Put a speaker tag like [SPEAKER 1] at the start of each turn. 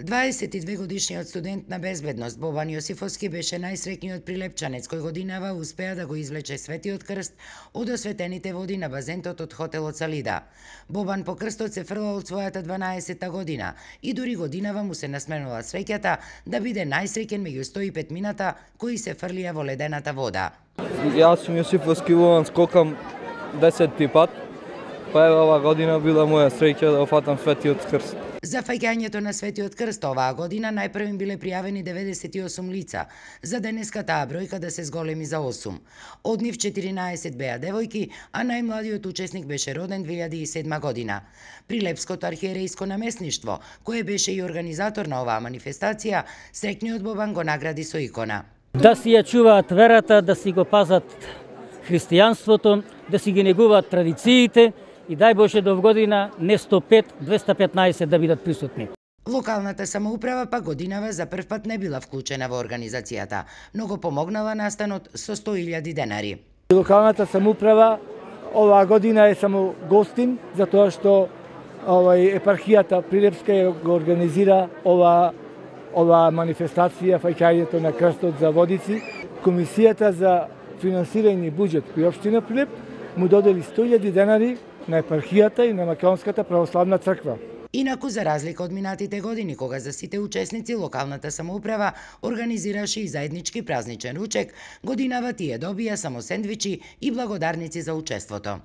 [SPEAKER 1] 22-годишниот студент на безбедност Бобан Јосифовски беше најсреќниот прилепчанец кој годинава успеа да го извлече Светиот крст од осветените води на базентот од хотелот Салида. Бобан по крстот се фрла од својата 12-та година и дури годинава му се насменува среќата да биде најсреќен меѓу 105 мината кои се фрлија во ледената вода.
[SPEAKER 2] Јас сум Јосифовски Бобан, скокам 10 пат, па ева ова година била моја среќа да офатам Светиот крст.
[SPEAKER 1] За фаќањето на Светиот крст оваа година најпрвим биле пријавени 98 лица, за денеска таа бројка да се зголеми за 8. Од нив 14 беа девојки, а најмладиот учесник беше роден 2007 година. Прилепското архиерејско наместништво, кое беше и организатор на оваа манифестација, среќниот Бобан го награди со икона.
[SPEAKER 3] Да си ја чуваат верата, да си го пазат христијанството, да си ги негуваат традициите, и дај Боже до година не 105, 215 да бидат присутни.
[SPEAKER 1] Локалната самоуправа пак годинава за прв пат не била вклучена во организацијата, но го помогнала настанот со 100.000 денари.
[SPEAKER 4] Локалната самоуправа оваа година е само гостин, затоа што епархијата Прилепска го организира ова манифестација фаќањето на крстот за водици. Комисијата за финансирање буџет при општина Прилеп му додели 100.000 денари на епархијата и на Македонската православна црква.
[SPEAKER 1] Инаку, за разлика од минатите години, кога за сите учесници локалната самоуправа организираше и заеднички празничен ручек, годинава тие добија само сендвичи и благодарници за учеството.